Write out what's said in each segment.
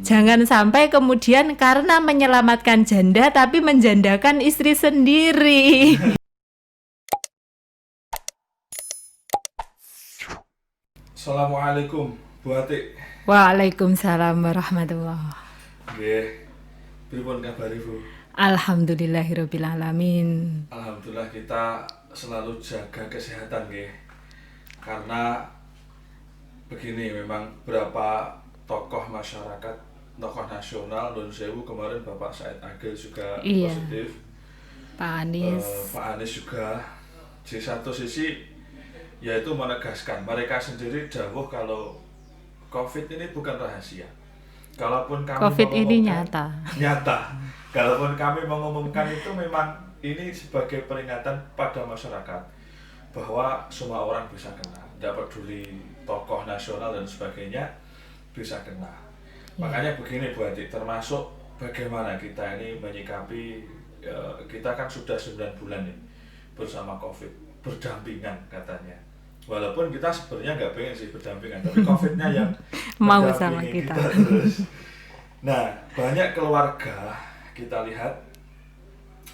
Jangan sampai kemudian karena menyelamatkan janda tapi menjandakan istri sendiri. Assalamualaikum, Bu Atik. Waalaikumsalam warahmatullahi. Nggih. Pripun kabare, Bu? Alhamdulillahirabbil alamin. Alhamdulillah kita selalu jaga kesehatan nggih. Karena begini, memang berapa tokoh masyarakat, tokoh nasional Nun Sewu kemarin Bapak Said Agil juga Iya. positif. Pak Anies. Pak Anies juga. Di satu sisi yaitu menegaskan mereka sendiri dawuh kalau COVID ini bukan rahasia. Kalaupun kami COVID ini mengumumkan, nyata. Kalaupun kami mengumumkan itu memang ini sebagai peringatan pada masyarakat bahwa semua orang bisa kena, tidak peduli tokoh nasional dan sebagainya bisa kena. Makanya begini Bu Adi, termasuk bagaimana kita ini menyikapi, kita kan sudah 9 bulan nih bersama COVID, berdampingan katanya. Walaupun kita sebenarnya nggak pengen sih berdampingan, tapi COVID-nya yang Mau mendampingi sama kita. terus. Nah, banyak keluarga kita lihat,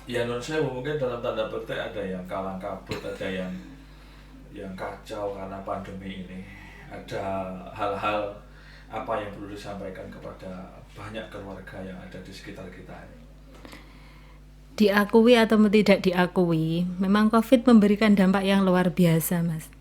ya non saya mungkin dalam tanda petik ada yang kalang kabut, ada yang kacau karena pandemi ini. Ada hal-hal apa yang perlu disampaikan kepada banyak keluarga yang ada di sekitar kita ini. Diakui atau tidak diakui, memang COVID memberikan dampak yang luar biasa, Mas.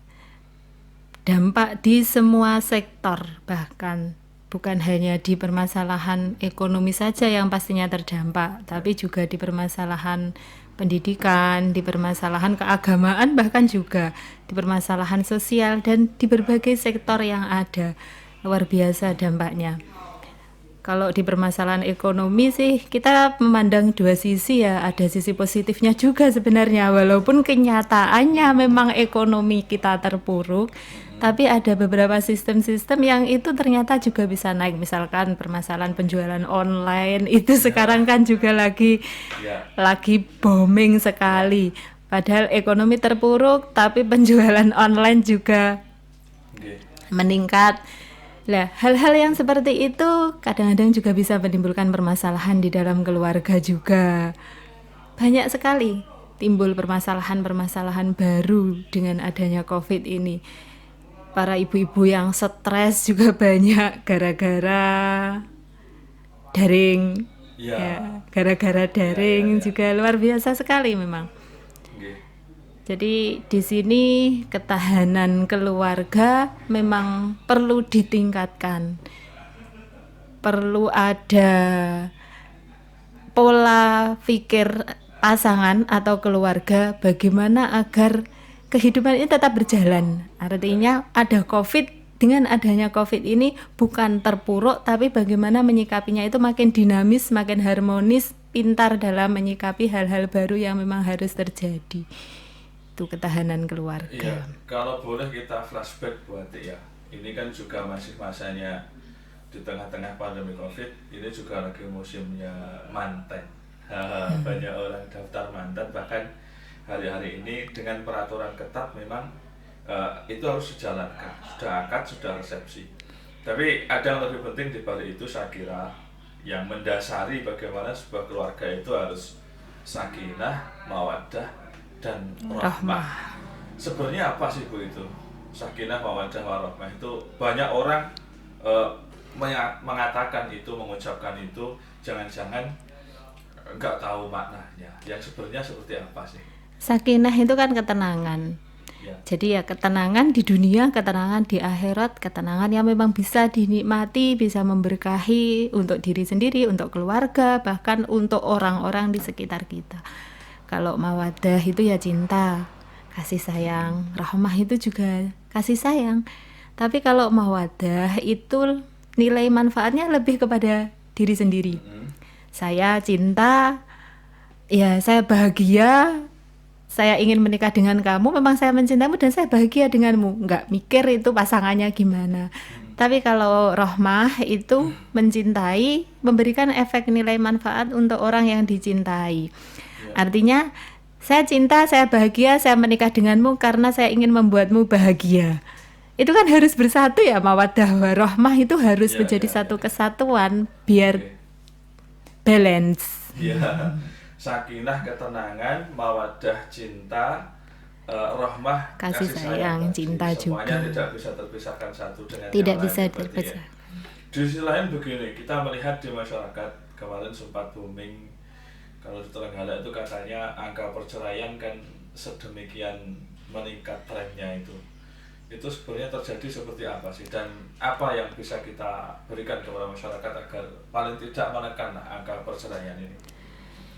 Dampak di semua sektor, bahkan bukan hanya di permasalahan ekonomi saja yang pastinya terdampak, tapi juga di permasalahan pendidikan, di permasalahan keagamaan, bahkan juga di permasalahan sosial dan di berbagai sektor yang ada. Luar biasa dampaknya. Kalau di permasalahan ekonomi sih kita memandang dua sisi ya, ada sisi positifnya juga sebenarnya, walaupun kenyataannya memang ekonomi kita terpuruk, tapi ada beberapa sistem-sistem yang itu ternyata juga bisa naik. Misalkan permasalahan penjualan online itu sekarang kan juga lagi booming sekali. Padahal ekonomi terpuruk tapi penjualan online juga meningkat. Nah, hal-hal yang seperti itu kadang-kadang juga bisa menimbulkan permasalahan di dalam keluarga juga. Banyak sekali timbul permasalahan-permasalahan baru dengan adanya COVID ini. Para ibu-ibu yang stres juga banyak gara-gara daring. Ya, gara-gara daring juga luar biasa sekali memang. Jadi di sini ketahanan keluarga memang perlu ditingkatkan. Perlu ada pola pikir pasangan atau keluarga bagaimana agar kehidupan ini tetap berjalan. Artinya ada COVID, dengan adanya COVID ini bukan terpuruk, tapi bagaimana menyikapinya itu makin dinamis, makin harmonis, pintar dalam menyikapi hal-hal baru yang memang harus terjadi. Itu ketahanan keluarga. Iya, kalau boleh kita flashback buat ya. Ini kan juga masih masanya di tengah-tengah pandemi COVID, ini juga lagi musimnya manten. Banyak orang daftar manten, bahkan hari-hari ini dengan peraturan ketat memang itu harus dijalankan. Sudah akad, sudah resepsi. Tapi ada yang lebih penting di balik itu, saya kira yang mendasari bagaimana sebuah keluarga itu harus sakinah, mawaddah dan rahmah. Sebenarnya apa sih Bu itu? Sakinah, mawaddah, warahmah itu banyak orang mengatakan itu, mengucapkan itu, jangan-jangan enggak tahu maknanya. Yang sebenarnya seperti apa sih? Sakinah itu kan ketenangan. Ya. Jadi ya ketenangan di dunia, ketenangan di akhirat, ketenangan yang memang bisa dinikmati, bisa memberkahi untuk diri sendiri, untuk keluarga, bahkan untuk orang-orang di sekitar kita. Kalau mawaddah itu ya cinta, kasih sayang, rahmah itu juga kasih sayang. Tapi kalau mawaddah itu nilai manfaatnya lebih kepada diri sendiri. Saya cinta, ya saya bahagia, saya ingin menikah dengan kamu, memang saya mencintaimu dan saya bahagia denganmu. Enggak mikir itu pasangannya gimana. Tapi kalau rahmah itu mencintai, memberikan efek nilai manfaat untuk orang yang dicintai. Artinya saya cinta, saya bahagia, saya menikah denganmu karena saya ingin membuatmu bahagia. itu kan harus bersatu ya, mawaddah warahmah itu harus Ya, menjadi ya, satu ya. kesatuan biar Oke. balance. Ya, sakinah, ketenangan, mawaddah, cinta, rahmah, Kasih sayang, tadi. cinta Semuanya juga. tidak bisa terpisahkan satu dengan Tidak yang lain bisa berarti ya. terpisah. Di sisi lain begini, kita melihat di masyarakat kemarin sempat booming kalau di Trenggalek itu katanya angka perceraian kan sedemikian meningkat trennya itu. Itu sebenarnya terjadi seperti apa sih, dan apa yang bisa kita berikan kepada masyarakat agar paling tidak menekan angka perceraian ini?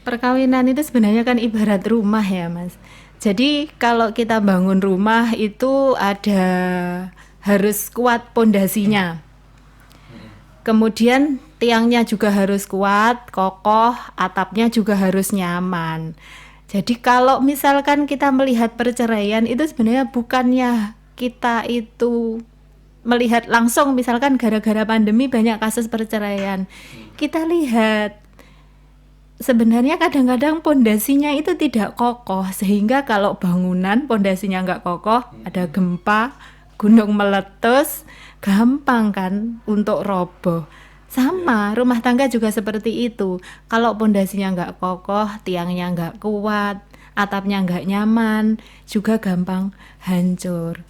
Perkawinan itu sebenarnya kan ibarat rumah ya Mas. Jadi kalau kita bangun rumah itu harus kuat pondasinya. Kemudian tiangnya juga harus kuat, kokoh, atapnya juga harus nyaman. Jadi kalau misalkan kita melihat perceraian itu sebenarnya bukannya kita itu melihat langsung, misalkan gara-gara pandemi banyak kasus perceraian. Kita lihat sebenarnya kadang-kadang pondasinya itu tidak kokoh, sehingga kalau bangunan pondasinya nggak kokoh, ada gempa, gunung meletus, gampang kan untuk roboh. Sama, rumah tangga juga seperti itu. Kalau pondasinya nggak kokoh, tiangnya nggak kuat, atapnya nggak nyaman, juga gampang hancur.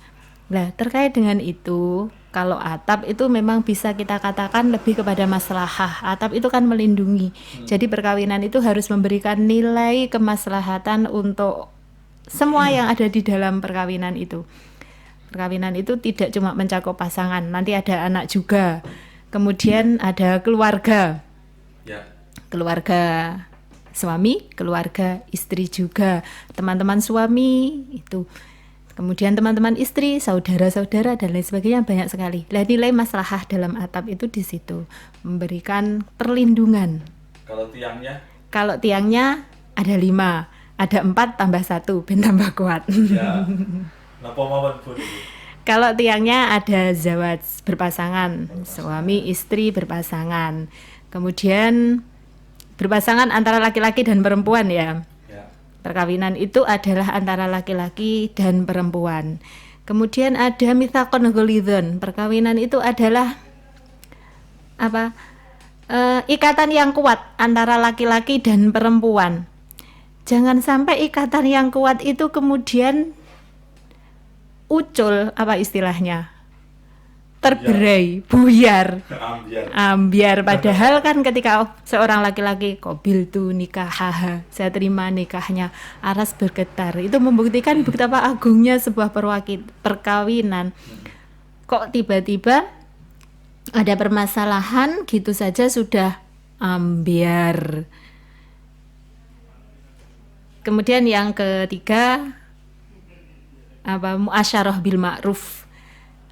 Nah, terkait dengan itu, kalau atap itu memang bisa kita katakan lebih kepada maslahah. Atap itu kan melindungi. Jadi perkawinan itu harus memberikan nilai kemaslahatan untuk semua yang ada di dalam perkawinan itu. Perkawinan itu tidak cuma mencakup pasangan, nanti ada anak juga. Kemudian ada keluarga. Ya. Keluarga suami, keluarga istri juga. Teman-teman suami itu. Kemudian teman-teman istri, saudara-saudara dan lain sebagainya banyak sekali. Nah, nilai maslahah dalam atap itu di situ, memberikan perlindungan. Kalau tiangnya? Kalau tiangnya ada 5, ada 4 tambah 1, ben tambah kuat. Ya. Napa mawon pun itu? Kalau tiangnya ada zawaj, berpasangan, suami istri berpasangan. Kemudian berpasangan antara laki-laki dan perempuan ya. Perkawinan itu adalah antara laki-laki dan perempuan. Kemudian ada mitsaqon ghalidhon. Perkawinan itu adalah apa? Ikatan yang kuat antara laki-laki dan perempuan. Jangan sampai ikatan yang kuat itu kemudian ucul, apa istilahnya? Terberai, buyar, ambiar. Padahal kan ketika seorang laki-laki qabil tu nikahaha, saya terima nikahnya, aras bergetar. Itu membuktikan betapa agungnya sebuah perkawinan. Kok tiba-tiba ada permasalahan gitu saja sudah ambiar. Kemudian yang ketiga muasyarah bil ma'ruf,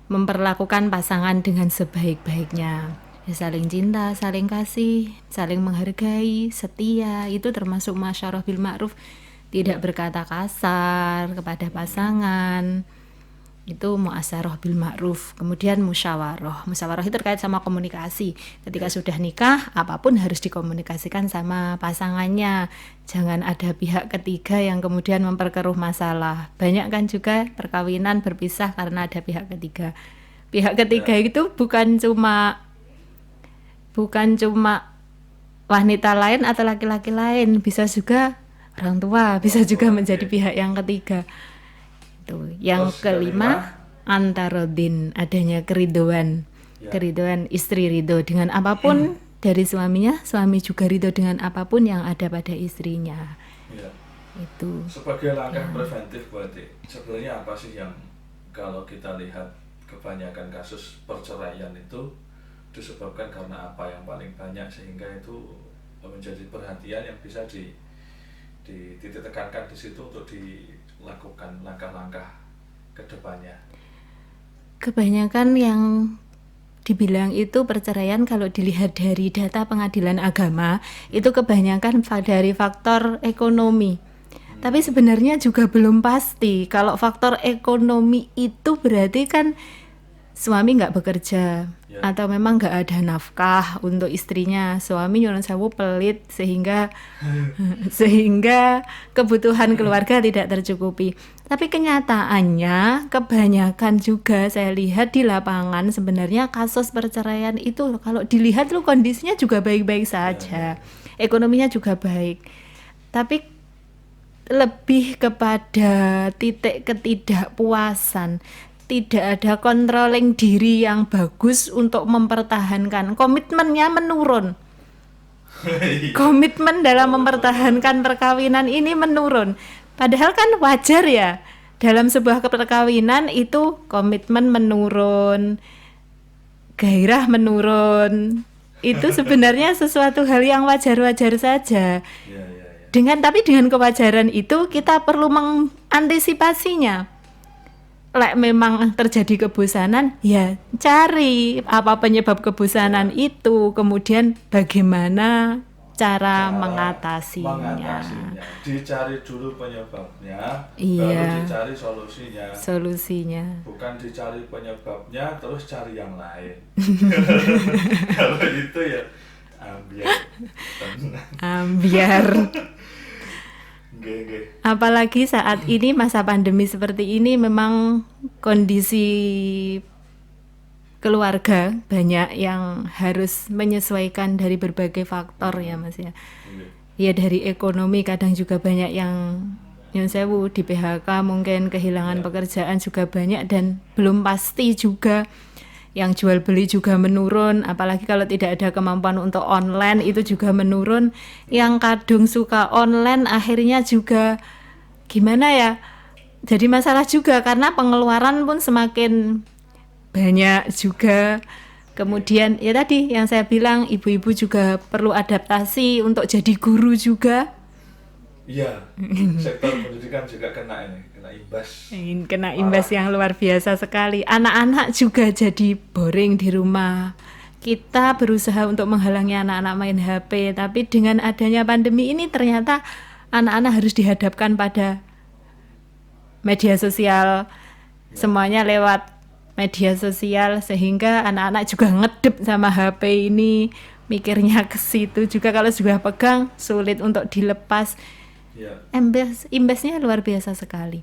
memperlakukan pasangan dengan sebaik-baiknya, ya, saling cinta, saling kasih, saling menghargai, setia, itu termasuk muasyarah bil ma'ruf, tidak berkata kasar kepada pasangan, itu muasyarah bil ma'ruf. Kemudian musyawarah itu terkait sama komunikasi. Ketika sudah nikah, apapun harus dikomunikasikan sama pasangannya, jangan ada pihak ketiga yang kemudian memperkeruh masalah. Banyak kan juga perkawinan berpisah karena ada pihak ketiga. Pihak ketiga itu bukan cuma wanita lain atau laki-laki lain, bisa juga orang tua, bisa juga menjadi pihak yang ketiga. Itu. Yang kelima, antarodin, adanya keridoan. Keridoan, istri ridho dengan apapun dari suaminya, suami juga ridho dengan apapun yang ada pada istrinya. Ya. Itu. Sebagai langkah preventif berarti sebenarnya apa sih yang kalau kita lihat kebanyakan kasus perceraian itu disebabkan karena apa yang paling banyak sehingga itu menjadi perhatian yang bisa ditekankan di situ untuk dilakukan langkah-langkah ke depannya? Kebanyakan yang dibilang itu perceraian kalau dilihat dari data pengadilan agama itu kebanyakan dari faktor ekonomi. Tapi sebenarnya juga belum pasti. Kalau faktor ekonomi itu berarti kan suami nggak bekerja Ya. atau memang nggak ada nafkah untuk istrinya, suami nyuruh sewu pelit sehingga kebutuhan keluarga tidak tercukupi. Tapi kenyataannya kebanyakan juga saya lihat di lapangan sebenarnya kasus perceraian itu kalau dilihat lu kondisinya juga baik-baik saja, ekonominya juga baik, tapi lebih kepada titik ketidakpuasan, tidak ada controlling diri yang bagus untuk mempertahankan, komitmennya menurun. Komitmen dalam mempertahankan perkawinan ini menurun. Padahal kan wajar ya, dalam sebuah perkawinan itu komitmen menurun, gairah menurun. Itu sebenarnya sesuatu hal yang wajar-wajar saja. Ya. Tapi dengan kewajaran itu kita perlu mengantisipasinya. Lek memang terjadi kebosanan, ya cari apa penyebab kebosanan itu, kemudian bagaimana cara mengatasinya. Dicari dulu penyebabnya, Iya. baru dicari solusinya. Bukan dicari penyebabnya terus cari yang lain. Kalau itu ya Ambiar. Nggih. Apalagi saat ini masa pandemi seperti ini memang kondisi keluarga banyak yang harus menyesuaikan dari berbagai faktor ya Mas ya. Ya dari ekonomi kadang juga banyak yang nyun sewu di PHK, mungkin kehilangan pekerjaan juga banyak dan belum pasti juga, yang jual beli juga menurun, apalagi kalau tidak ada kemampuan untuk online itu juga menurun. Yang kadung suka online akhirnya juga gimana ya, jadi masalah juga karena pengeluaran pun semakin banyak juga. Kemudian ya tadi yang saya bilang, ibu-ibu juga perlu adaptasi untuk jadi guru juga. Iya, sektor pendidikan juga kena imbas Yang luar biasa sekali. Anak-anak juga jadi boring di rumah. Kita berusaha untuk menghalangi anak-anak main HP, tapi dengan adanya pandemi ini ternyata anak-anak harus dihadapkan pada media sosial, semuanya lewat media sosial, sehingga anak-anak juga ngedep sama HP ini, mikirnya ke situ juga. Kalau sudah pegang sulit untuk dilepas. Imbasnya luar biasa sekali.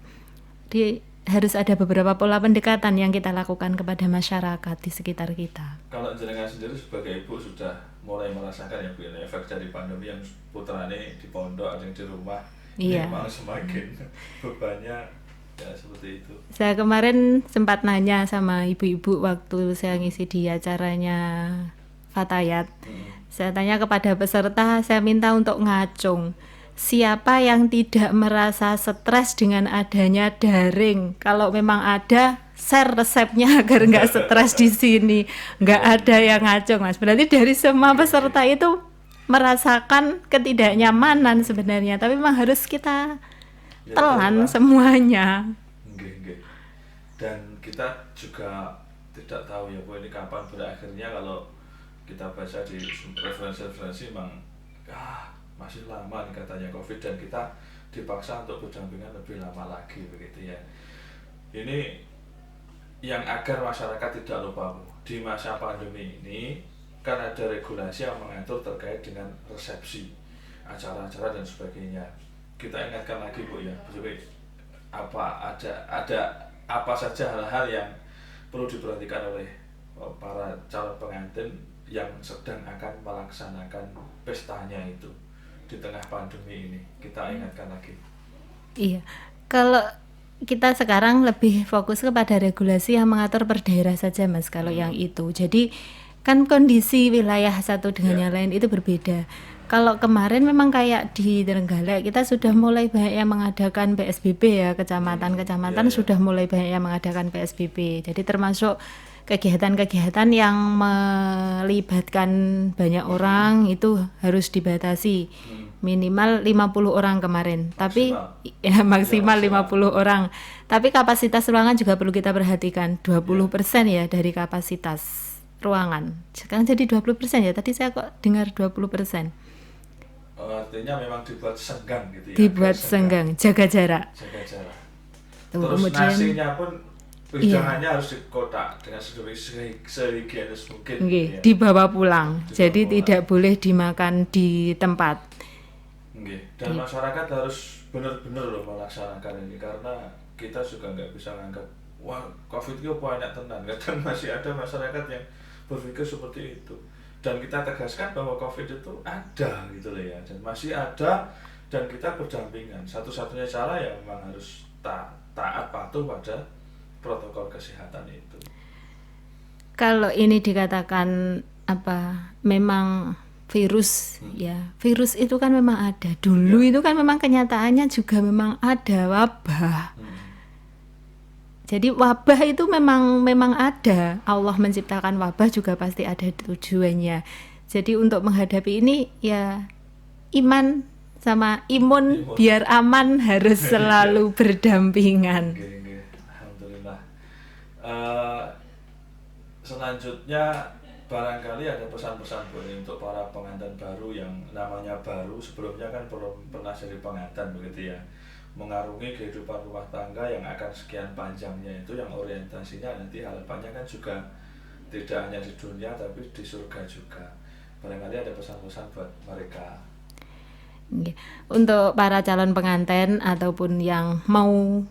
Harus ada beberapa pola pendekatan yang kita lakukan kepada masyarakat di sekitar kita. Kalau jenengan sendiri sebagai ibu sudah mulai merasakan ya Bu, efek dari pandemi yang putrane di pondok, ada yang di rumah. Iya. Memang semakin bebannya ya seperti itu. Saya kemarin sempat nanya sama ibu-ibu waktu saya ngisi di acaranya Fatayat. Saya tanya kepada peserta, saya minta untuk ngacung. Siapa yang tidak merasa stres dengan adanya daring? Kalau memang ada, share resepnya agar nggak stres di sini. Nggak ada yang ngacung, Mas. Berarti dari semua peserta itu merasakan ketidaknyamanan sebenarnya, tapi memang harus kita telan semuanya. Dan kita juga tidak tahu ya Bu, ini kapan berakhirnya. Kalau kita baca di referensi memang masih lama nih katanya COVID, dan kita dipaksa untuk berdampingan lebih lama lagi begitu ya. Ini yang agar masyarakat tidak lupa Bu, di masa pandemi ini kan ada regulasi yang mengatur terkait dengan resepsi, acara-acara dan sebagainya. Kita ingatkan lagi Bu ya, ada apa saja hal-hal yang perlu diperhatikan oleh para calon pengantin yang sedang akan melaksanakan pestanya itu di tengah pandemi ini. Kita ingatkan lagi. Iya, kalau kita sekarang lebih fokus kepada regulasi yang mengatur per daerah saja Mas, kalau yang itu. Jadi kan kondisi wilayah satu dengan yang lain itu berbeda. Kalau kemarin memang kayak di Trenggalek kita sudah mulai banyak yang mengadakan PSBB ya, kecamatan-kecamatan sudah mulai banyak yang mengadakan PSBB. Jadi termasuk kegiatan-kegiatan yang melibatkan banyak orang itu harus dibatasi. Minimal 50 orang kemarin. Tapi ya maksimal 50 orang. Tapi kapasitas ruangan juga perlu kita perhatikan. 20% ya dari kapasitas ruangan. Sekarang jadi 20% ya. Tadi saya kok dengar 20%. Artinya memang dibuat senggang gitu ya. Dibuat senggang, jaga jarak. Jaga jarak. Tuh, Terus kemudian nasinya pun hidangannya harus dikotak dengan sehigienis mungkin. Nggih, dibawa pulang. Jadi pulang. tidak boleh dimakan di tempat. Nggih. Dan masyarakat harus benar-benar loh melaksanakan ini, karena kita juga nggak bisa nganggap wah COVID itu banyak tenan. Kadang masih ada masyarakat yang berpikir seperti itu. Dan kita tegaskan bahwa COVID itu ada gitu loh ya, dan masih ada, dan kita berdampingan. Satu-satunya cara ya memang harus taat patuh pada protokol kesehatan itu. Kalau ini dikatakan memang virus ya, virus itu kan memang ada. Dulu itu kan memang kenyataannya juga memang ada wabah. Jadi wabah itu memang ada. Allah menciptakan wabah juga pasti ada tujuannya. Jadi untuk menghadapi ini ya iman sama imun biar aman harus selalu berdampingan. Alhamdulillah. Selanjutnya barangkali ada pesan-pesan untuk para pengantin baru yang namanya baru, sebelumnya kan belum pernah jadi pengantin begitu ya, mengarungi kehidupan rumah tangga yang akan sekian panjangnya itu, yang orientasinya nanti harapannya kan juga tidak hanya di dunia tapi di surga juga. Barangkali ada pesan-pesan buat mereka. Untuk para calon pengantin ataupun yang mau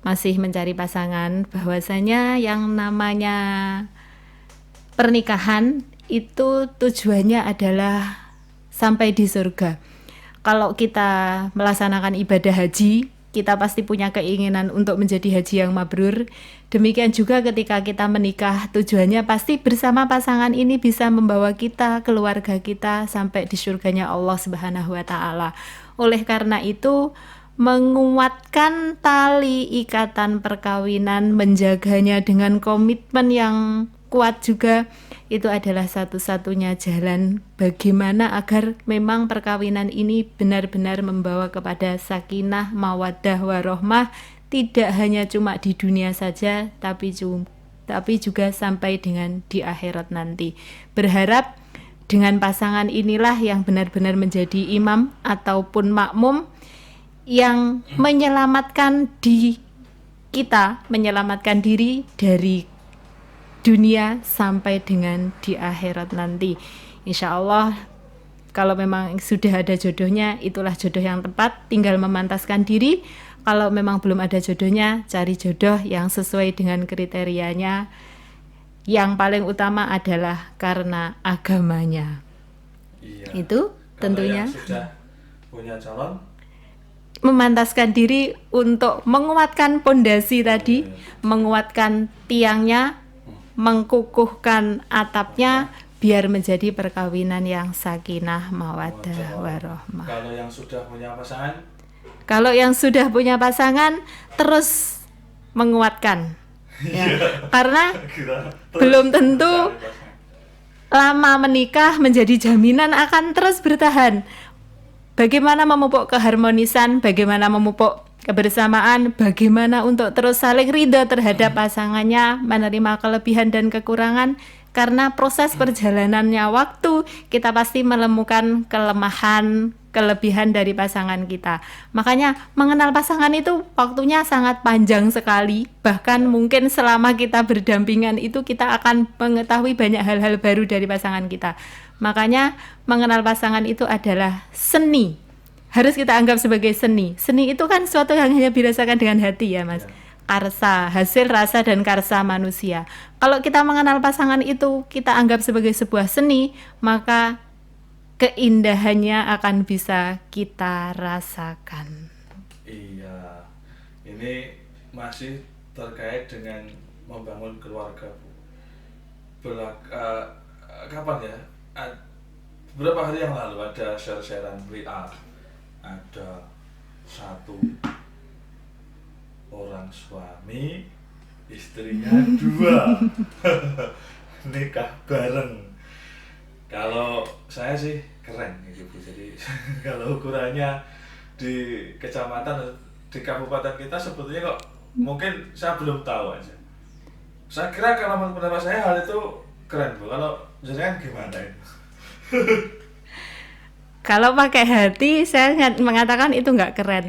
masih mencari pasangan, bahwasanya yang namanya pernikahan itu tujuannya adalah sampai di surga. Kalau kita melaksanakan ibadah haji, kita pasti punya keinginan untuk menjadi haji yang mabrur. Demikian juga ketika kita menikah, tujuannya pasti bersama pasangan ini bisa membawa kita, keluarga kita sampai di surganya Allah Subhanahu wa taala. Oleh karena itu, menguatkan tali ikatan perkawinan, menjaganya dengan komitmen yang kuat juga, itu adalah satu-satunya jalan bagaimana agar memang perkawinan ini benar-benar membawa kepada sakinah, mawaddah, warohmah, tidak hanya cuma di dunia saja, tapi juga sampai dengan di akhirat nanti. Berharap dengan pasangan inilah yang benar-benar menjadi imam ataupun makmum yang menyelamatkan menyelamatkan diri dari dunia sampai dengan di akhirat nanti. Insya Allah kalau memang sudah ada jodohnya, itulah jodoh yang tepat, tinggal memantaskan diri. Kalau memang belum ada jodohnya, cari jodoh yang sesuai dengan kriterianya. Yang paling utama adalah karena agamanya. Iya. Itu tentunya yang sudah punya calon, memantaskan diri untuk menguatkan pondasi tadi, menguatkan tiangnya, mengkukuhkan atapnya, biar menjadi perkawinan yang sakinah, mawaddah, warohmah. Kalau yang sudah punya pasangan terus menguatkan ya. Karena belum tentu lama menikah menjadi jaminan akan terus bertahan. Bagaimana memupuk keharmonisan, bagaimana memupuk kebersamaan, bagaimana untuk terus saling ridho terhadap pasangannya, menerima kelebihan dan kekurangan, karena proses perjalanannya waktu kita pasti menemukan kelemahan, kelebihan dari pasangan kita. Makanya mengenal pasangan itu waktunya sangat panjang sekali, bahkan mungkin selama kita berdampingan itu kita akan mengetahui banyak hal-hal baru dari pasangan kita. Makanya mengenal pasangan itu adalah seni. Harus kita anggap sebagai seni. Seni itu kan suatu yang hanya dirasakan dengan hati ya Mas. Karsa, hasil rasa dan karsa manusia. Kalau kita mengenal pasangan itu kita anggap sebagai sebuah seni, maka keindahannya akan bisa kita rasakan. Iya, ini masih terkait dengan membangun keluarga, Bu. Kapan ya? Beberapa hari yang lalu ada share-sharean WA. Ada satu orang suami, istrinya 2 nikah bareng. Kalau saya sih keren gitu Bu. Jadi kalau ukurannya di kecamatan, di kabupaten kita sebetulnya kok mungkin saya belum tahu aja. Saya kira kalau menurut pendapat saya hal itu keren Bu. Kalau jenengan gimana itu? Kalau pakai hati saya mengatakan itu nggak keren.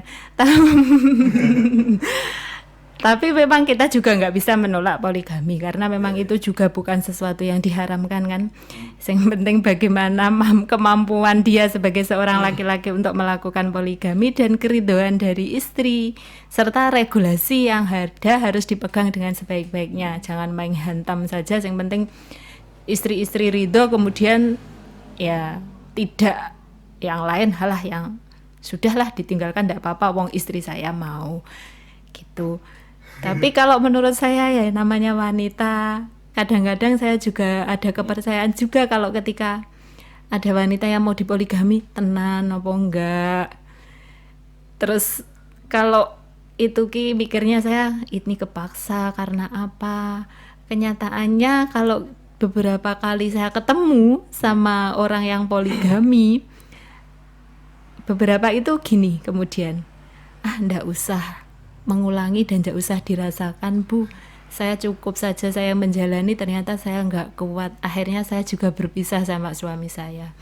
Tapi memang kita juga nggak bisa menolak poligami karena memang itu juga bukan sesuatu yang diharamkan kan. Yang penting bagaimana kemampuan dia sebagai seorang laki-laki untuk melakukan poligami dan keridhaan dari istri serta regulasi yang ada harus dipegang dengan sebaik-baiknya. Jangan main hantam saja. Yang penting istri-istri ridho, kemudian ya tidak yang lain halah yang sudahlah ditinggalkan, tidak apa-apa, wong istri saya mau gitu. Tapi kalau menurut saya ya namanya wanita, kadang-kadang saya juga ada kepercayaan juga kalau ketika ada wanita yang mau dipoligami, tenan apa enggak. Terus kalau itu mikirnya saya ini kepaksa karena apa? Kenyataannya kalau beberapa kali saya ketemu sama orang yang poligami, beberapa itu gini kemudian, ndak usah mengulangi dan tidak usah dirasakan Bu, saya cukup saja saya menjalani, ternyata saya nggak kuat, akhirnya saya juga berpisah sama suami saya.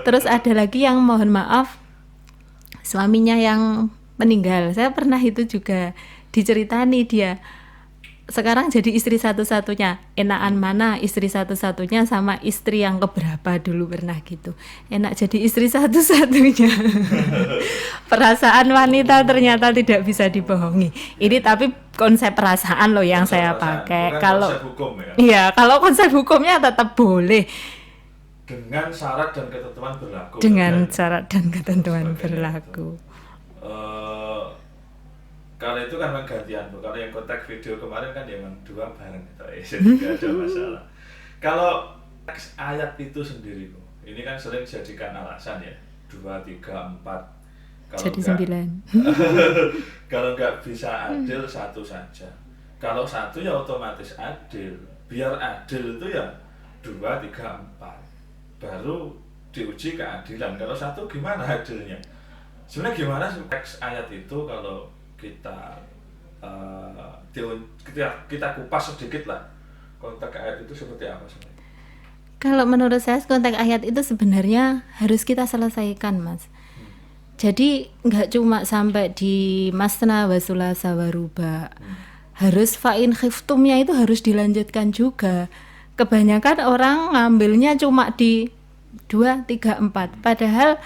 Terus ada lagi yang mohon maaf suaminya yang meninggal, saya pernah itu juga diceritani dia sekarang jadi istri satu-satunya, enakan mana istri satu-satunya sama istri yang keberapa dulu pernah gitu, enak jadi istri satu-satunya. Perasaan wanita ternyata tidak bisa dibohongi. Ini tapi konsep perasaan loh yang saya pakai. Kalau konsep hukum ya. Iya, kalau konsep hukumnya tetap boleh dengan syarat dan ketentuan berlaku. Dengan syarat dan ketentuan berlaku. Kalau itu kan gantian Bu. Kalau yang kontak video kemarin kan memang dua bareng gitu, tidak ada masalah. Kalau teks ayat itu sendiri Bu, ini kan sering dijadikan alasan ya, 2, 3, 4. Kalau jadi 9. Kalau nggak bisa adil satu saja. Kalau satu ya otomatis adil. Biar adil itu ya 2, 3, 4. Baru diuji keadilan. Kalau satu gimana adilnya? Sebenarnya gimana teks ayat itu kalau kita kupas sedikit lah, konteks ayat itu seperti apa sebenarnya? Kalau menurut saya konteks ayat itu sebenarnya harus kita selesaikan Mas. Jadi nggak cuma sampai di masna wasulasa waruba, harus fa'in khiftumnya itu harus dilanjutkan juga. Kebanyakan orang ngambilnya cuma di 2, 3, 4, padahal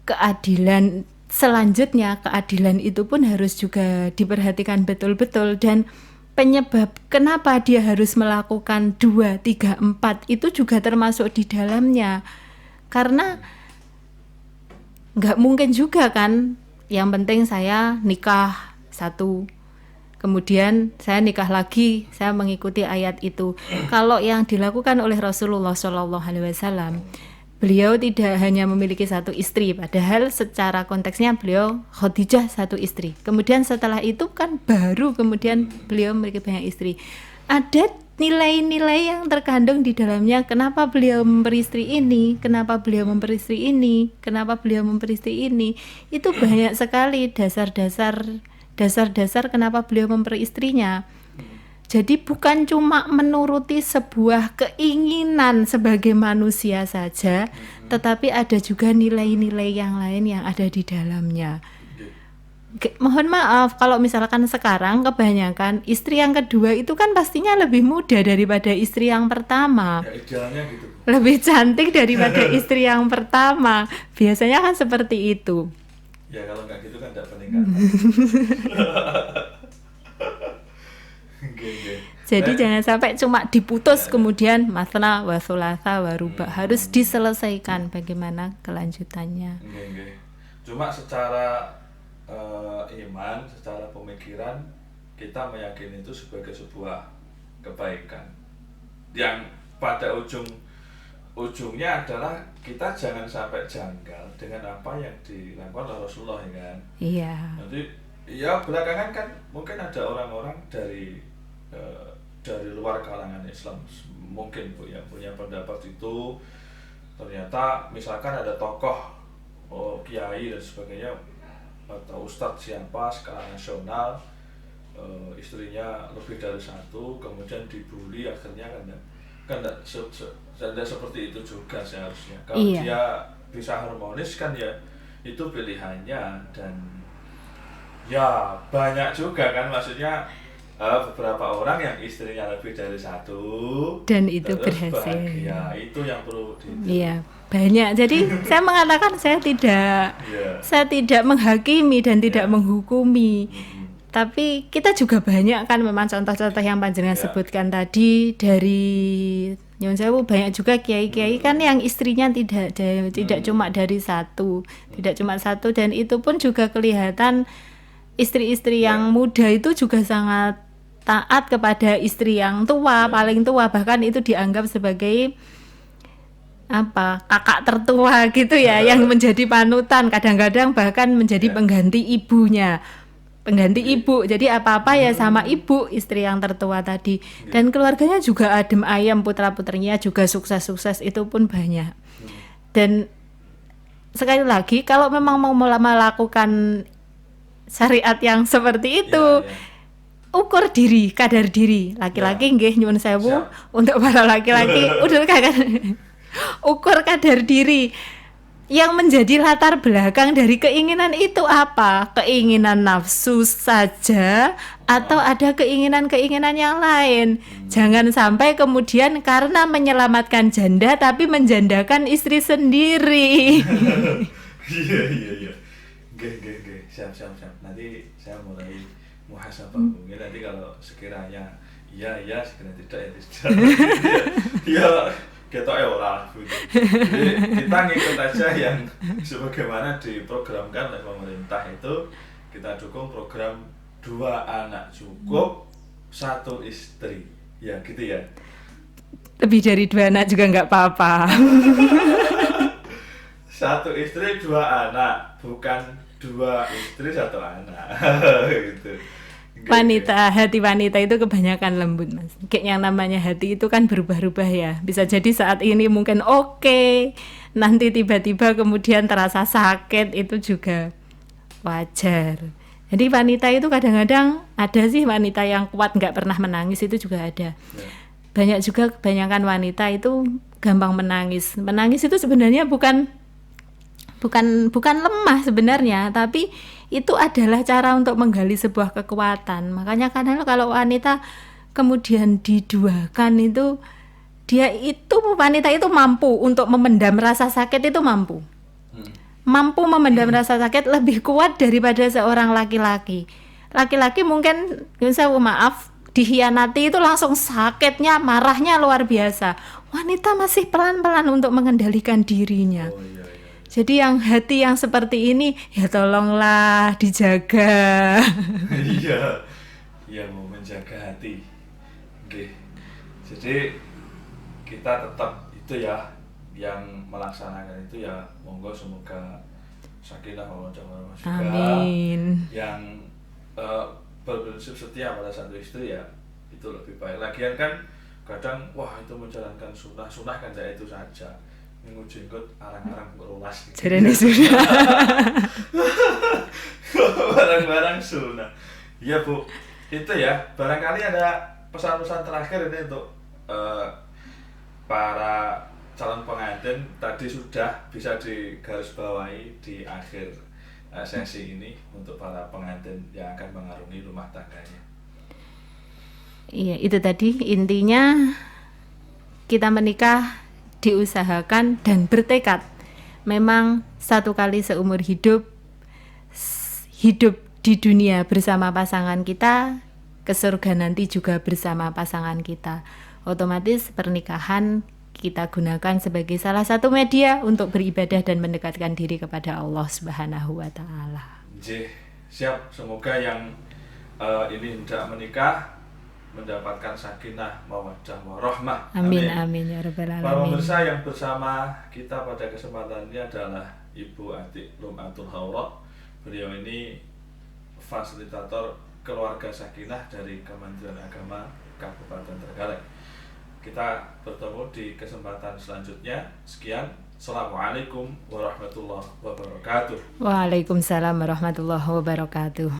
keadilan selanjutnya, keadilan itu pun harus juga diperhatikan betul-betul, dan penyebab kenapa dia harus melakukan 2, 3, 4 itu juga termasuk di dalamnya. Karena nggak mungkin juga kan, yang penting saya nikah satu, kemudian saya nikah lagi, saya mengikuti ayat itu. Kalau yang dilakukan oleh Rasulullah SAW, beliau tidak hanya memiliki satu istri, padahal secara konteksnya beliau Khadijah satu istri. Kemudian setelah itu kan baru kemudian beliau memiliki banyak istri. Ada nilai-nilai yang terkandung di dalamnya. Kenapa beliau memperistri ini? Kenapa beliau memperistri ini? Kenapa beliau memperistri ini? Itu banyak sekali dasar-dasar kenapa beliau memperistrinya. Jadi bukan cuma menuruti sebuah keinginan sebagai manusia saja, tetapi ada juga nilai-nilai yang lain yang ada di dalamnya. Mohon maaf kalau misalkan sekarang kebanyakan istri yang kedua itu kan pastinya lebih muda daripada istri yang pertama. Ya, idealnya gitu. Lebih cantik daripada istri yang pertama. Biasanya kan seperti itu. Ya kalau nggak gitu kan tidak peningkatan. Jadi jangan sampai cuma diputus kemudian masna wasulasa waruba, harus diselesaikan bagaimana kelanjutannya. Cuma secara iman, secara pemikiran kita meyakini itu sebagai sebuah kebaikan yang pada ujungnya adalah kita jangan sampai janggal dengan apa yang dilakukan oleh Rasulullah ya kan. Iya. Nanti ya belakangan kan mungkin ada orang-orang dari luar kalangan Islam mungkin Bu yang punya pendapat itu, ternyata misalkan ada tokoh kiai dan sebagainya atau ustadz siapa skala nasional, istrinya lebih dari satu, kemudian dibully, akhirnya kan tidak seperti itu juga seharusnya. Kalau dia bisa harmonis kan ya itu pilihannya, dan Ya, banyak juga kan, maksudnya beberapa orang yang istrinya lebih dari satu, dan itu terus berhasil. bahagia, itu yang perlu Iya, banyak. Jadi saya mengatakan Iya, saya tidak menghakimi dan tidak iya. menghukumi. Mm-mm. Tapi kita juga banyak kan memang contoh-contoh yang panjenengan Ya. sebutkan tadi dari Nyun Sewu, banyak juga kiai-kiai kan yang istrinya tidak cuma dari satu, tidak cuma satu, dan itu pun juga kelihatan istri-istri Ya. yang muda itu juga sangat taat kepada istri yang tua, Ya. paling tua, bahkan itu dianggap sebagai kakak tertua gitu ya, yang menjadi panutan, kadang-kadang bahkan menjadi Ya. pengganti Iya. ibu. Jadi apa-apa ya sama ibu, istri yang tertua tadi. Iya. Dan keluarganya juga adem ayem, putra-putrinya juga sukses-sukses, itu pun banyak. Dan sekali lagi, kalau memang mau melakukan syariat yang seperti itu, Ya, ya. ukur diri, kadar diri. Laki-laki nggih nyuwun sewu, Siap. untuk para laki-laki udah kan ukur kadar diri. Yang menjadi latar belakang dari keinginan itu apa? Keinginan nafsu saja atau ada keinginan-keinginan yang lain? Jangan sampai kemudian karena menyelamatkan janda tapi menjandakan istri sendiri. Iya, iya, iya. Oke. Siap. Nanti saya mulai muhasabah. Mungkin nanti kalau sekiranya iya, sekiranya tidak ya tidak. Ya, kita ora gitu. Jadi kita ngikut aja yang sebagaimana diprogramkan oleh pemerintah itu. Kita dukung program 2 anak cukup, 1 istri. Ya, gitu ya. Lebih dari 2 anak juga nggak apa-apa. 1 istri 2 anak, bukan 2 istri 1 anak. Gitu. Wanita, hati wanita itu kebanyakan lembut, Mas. Kayak yang namanya hati itu kan berubah-ubah ya. Bisa jadi saat ini mungkin oke, nanti tiba-tiba kemudian terasa sakit, itu juga wajar. Jadi wanita itu kadang-kadang ada sih wanita yang kuat nggak pernah menangis, itu juga ada. Ya. Banyak juga kebanyakan wanita itu gampang menangis. Menangis itu sebenarnya bukan lemah sebenarnya, tapi itu adalah cara untuk menggali sebuah kekuatan. Makanya kadang kalau wanita kemudian diduakan itu, wanita itu mampu untuk memendam rasa sakit, itu mampu memendam rasa sakit lebih kuat daripada seorang laki-laki. Laki-laki mungkin, saya maaf, dikhianati itu langsung sakitnya, marahnya luar biasa. Wanita masih pelan-pelan untuk mengendalikan dirinya. Oh iya. Jadi yang hati yang seperti ini, ya tolonglah dijaga. Iya, mau menjaga hati. Oke. Jadi kita tetap itu ya, yang melaksanakan itu ya, monggo semoga sakinah mawaddah warahmah juga. Amin. Yang berprinsip setia pada 1 istri ya, itu lebih baik. Lagian kan kadang wah itu menjalankan sunnah kan ya itu saja. Minggu jenggot arang-arang berulas. Jarene sudah. Barang-barang sunnah. Iya Bu, itu ya. Barangkali ada pesan-pesan terakhir ini untuk para calon pengantin. Tadi sudah bisa digarisbawahi di akhir sesi ini untuk para pengantin yang akan mengarungi rumah tangganya. Iya, itu tadi intinya kita menikah diusahakan dan bertekad. Memang 1 kali seumur hidup di dunia bersama pasangan kita, ke surga nanti juga bersama pasangan kita. Otomatis pernikahan kita gunakan sebagai salah satu media untuk beribadah dan mendekatkan diri kepada Allah Subhanahu wa Ta'ala. Siap, semoga yang ini hendak menikah mendapatkan sakinah mawaddah warahmah. Amin ya rabbal alamin. Para pemirsa, yang bersama kita pada kesempatan ini adalah Ibu Atik Lum'atul Haura. Beliau ini fasilitator keluarga sakinah dari Kementerian Agama Kabupaten Trenggalek. Kita bertemu di kesempatan selanjutnya. Sekian, Assalamualaikum warahmatullahi wabarakatuh. Waalaikumsalam warahmatullahi wabarakatuh.